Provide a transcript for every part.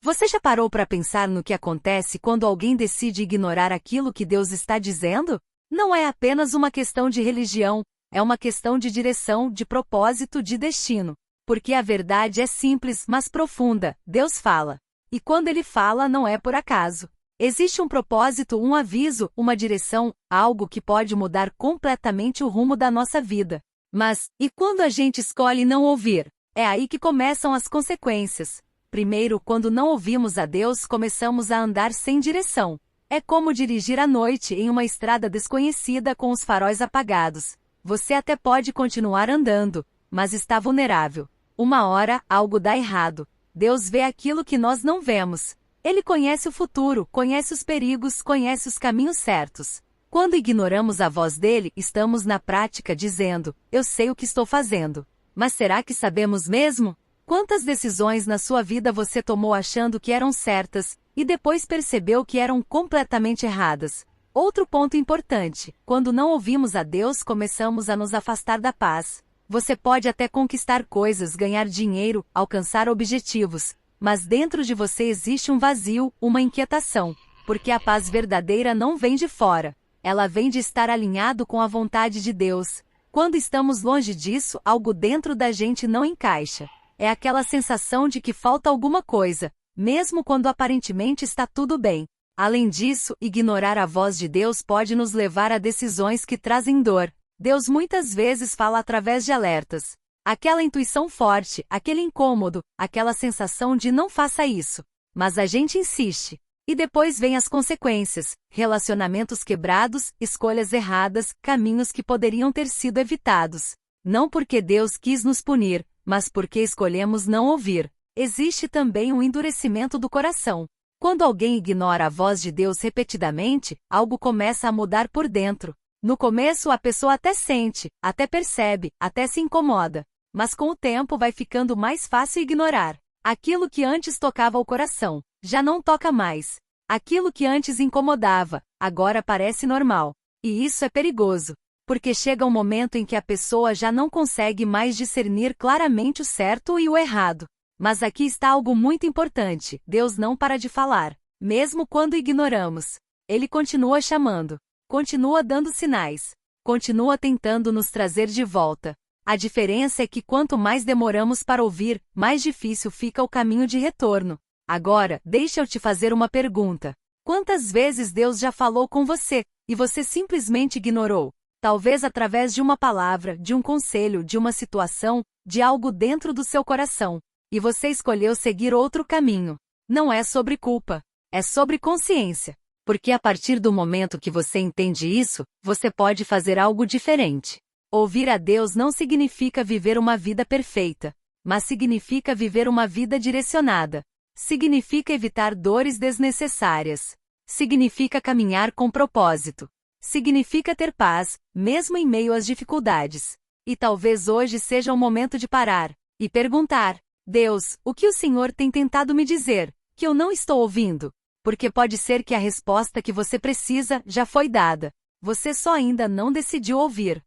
Você já parou para pensar no que acontece quando alguém decide ignorar aquilo que Deus está dizendo? Não é apenas uma questão de religião, é uma questão de direção, de propósito, de destino. Porque a verdade é simples, mas profunda. Deus fala. E quando Ele fala, não é por acaso. Existe um propósito, um aviso, uma direção, algo que pode mudar completamente o rumo da nossa vida. Mas, e quando a gente escolhe não ouvir? É aí que começam as consequências. Primeiro, quando não ouvimos a Deus, começamos a andar sem direção. É como dirigir à noite em uma estrada desconhecida com os faróis apagados. Você até pode continuar andando, mas está vulnerável. Uma hora, algo dá errado. Deus vê aquilo que nós não vemos. Ele conhece o futuro, conhece os perigos, conhece os caminhos certos. Quando ignoramos a voz dele, estamos na prática dizendo, eu sei o que estou fazendo. Mas será que sabemos mesmo? Quantas decisões na sua vida você tomou achando que eram certas, e depois percebeu que eram completamente erradas? Outro ponto importante, quando não ouvimos a Deus, começamos a nos afastar da paz. Você pode até conquistar coisas, ganhar dinheiro, alcançar objetivos, mas dentro de você existe um vazio, uma inquietação, porque a paz verdadeira não vem de fora. Ela vem de estar alinhado com a vontade de Deus. Quando estamos longe disso, algo dentro da gente não encaixa. É aquela sensação de que falta alguma coisa, mesmo quando aparentemente está tudo bem. Além disso, ignorar a voz de Deus pode nos levar a decisões que trazem dor. Deus muitas vezes fala através de alertas. Aquela intuição forte, aquele incômodo, aquela sensação de não faça isso. Mas a gente insiste. E depois vem as consequências, relacionamentos quebrados, escolhas erradas, caminhos que poderiam ter sido evitados. Não porque Deus quis nos punir, mas porque escolhemos não ouvir. Existe também um endurecimento do coração. Quando alguém ignora a voz de Deus repetidamente, algo começa a mudar por dentro. No começo a pessoa até sente, até percebe, até se incomoda. Mas com o tempo vai ficando mais fácil ignorar. Aquilo que antes tocava o coração, já não toca mais. Aquilo que antes incomodava, agora parece normal. E isso é perigoso, porque chega um momento em que a pessoa já não consegue mais discernir claramente o certo e o errado. Mas aqui está algo muito importante: Deus não para de falar, mesmo quando ignoramos. Ele continua chamando, continua dando sinais, continua tentando nos trazer de volta. A diferença é que quanto mais demoramos para ouvir, mais difícil fica o caminho de retorno. Agora, deixa eu te fazer uma pergunta. Quantas vezes Deus já falou com você, e você simplesmente ignorou? Talvez através de uma palavra, de um conselho, de uma situação, de algo dentro do seu coração. E você escolheu seguir outro caminho. Não é sobre culpa, é sobre consciência. Porque a partir do momento que você entende isso, você pode fazer algo diferente. Ouvir a Deus não significa viver uma vida perfeita, mas significa viver uma vida direcionada. Significa evitar dores desnecessárias. Significa caminhar com propósito. Significa ter paz, mesmo em meio às dificuldades. E talvez hoje seja o momento de parar e perguntar: Deus, o que o Senhor tem tentado me dizer, que eu não estou ouvindo? Porque pode ser que a resposta que você precisa já foi dada. Você só ainda não decidiu ouvir.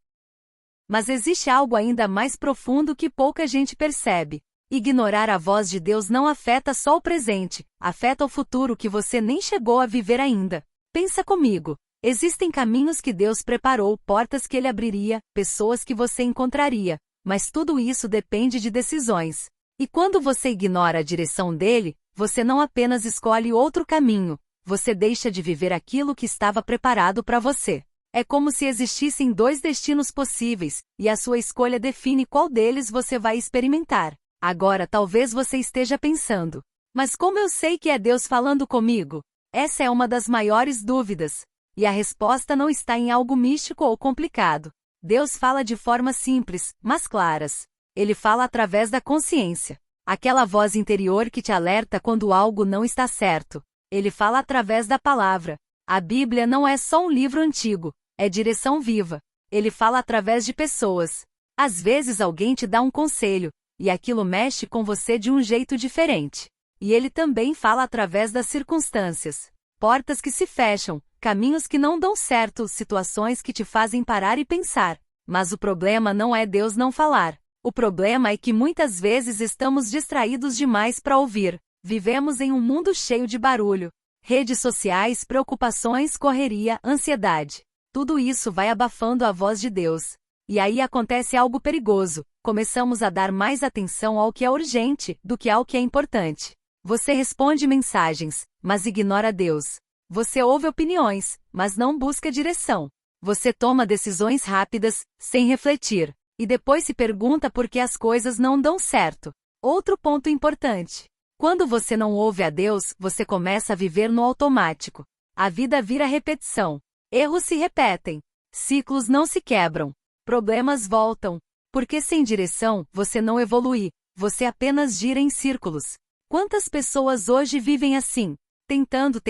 Mas existe algo ainda mais profundo que pouca gente percebe. Ignorar a voz de Deus não afeta só o presente, afeta o futuro que você nem chegou a viver ainda. Pensa comigo. Existem caminhos que Deus preparou, portas que Ele abriria, pessoas que você encontraria, mas tudo isso depende de decisões. E quando você ignora a direção dele, você não apenas escolhe outro caminho, você deixa de viver aquilo que estava preparado para você. É como se existissem dois destinos possíveis, e a sua escolha define qual deles você vai experimentar. Agora talvez você esteja pensando: mas como eu sei que é Deus falando comigo? Essa é uma das maiores dúvidas. E a resposta não está em algo místico ou complicado. Deus fala de formas simples, mas claras. Ele fala através da consciência. Aquela voz interior que te alerta quando algo não está certo. Ele fala através da palavra. A Bíblia não é só um livro antigo, é direção viva. Ele fala através de pessoas. Às vezes alguém te dá um conselho, e aquilo mexe com você de um jeito diferente. E ele também fala através das circunstâncias. Portas que se fecham, caminhos que não dão certo, situações que te fazem parar e pensar. Mas o problema não é Deus não falar. O problema é que muitas vezes estamos distraídos demais para ouvir. Vivemos em um mundo cheio de barulho. Redes sociais, preocupações, correria, ansiedade. Tudo isso vai abafando a voz de Deus. E aí acontece algo perigoso. Começamos a dar mais atenção ao que é urgente do que ao que é importante. Você responde mensagens, mas ignora Deus. Você ouve opiniões, mas não busca direção. Você toma decisões rápidas, sem refletir. E depois se pergunta por que as coisas não dão certo. Outro ponto importante. Quando você não ouve a Deus, você começa a viver no automático. A vida vira repetição. Erros se repetem. Ciclos não se quebram. Problemas voltam. Porque sem direção, você não evolui. Você apenas gira em círculos. Quantas pessoas hoje vivem assim? Tentando,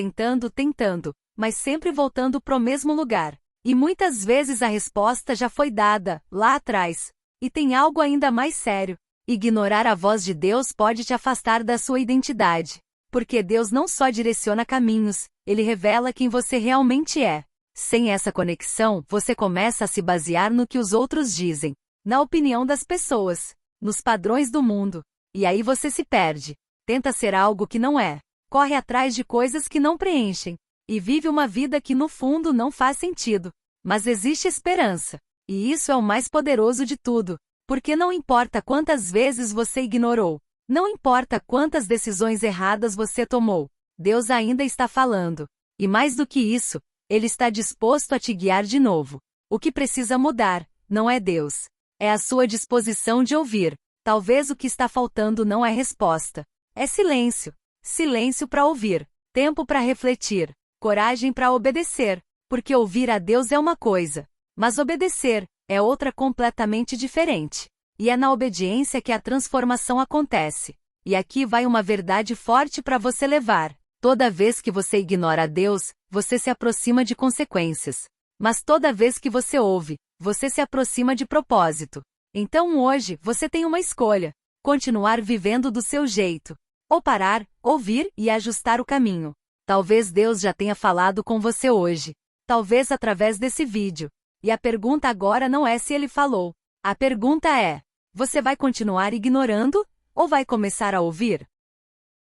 mas sempre voltando pro mesmo lugar. E muitas vezes a resposta já foi dada, lá atrás. E tem algo ainda mais sério. Ignorar a voz de Deus pode te afastar da sua identidade. Porque Deus não só direciona caminhos, Ele revela quem você realmente é. Sem essa conexão, você começa a se basear no que os outros dizem, na opinião das pessoas, nos padrões do mundo. E aí você se perde. Tenta ser algo que não é. Corre atrás de coisas que não preenchem. E vive uma vida que no fundo não faz sentido. Mas existe esperança. E isso é o mais poderoso de tudo. Porque não importa quantas vezes você ignorou. Não importa quantas decisões erradas você tomou. Deus ainda está falando. E mais do que isso, Ele está disposto a te guiar de novo. O que precisa mudar, não é Deus. É a sua disposição de ouvir. Talvez o que está faltando não é resposta. É silêncio. Silêncio para ouvir. Tempo para refletir. Coragem para obedecer. Porque ouvir a Deus é uma coisa. Mas obedecer é outra completamente diferente. E é na obediência que a transformação acontece. E aqui vai uma verdade forte para você levar. Toda vez que você ignora a Deus, você se aproxima de consequências. Mas toda vez que você ouve, você se aproxima de propósito. Então hoje, você tem uma escolha. Continuar vivendo do seu jeito. Ou parar, ouvir e ajustar o caminho. Talvez Deus já tenha falado com você hoje. Talvez através desse vídeo. E a pergunta agora não é se Ele falou. A pergunta é: você vai continuar ignorando? Ou vai começar a ouvir?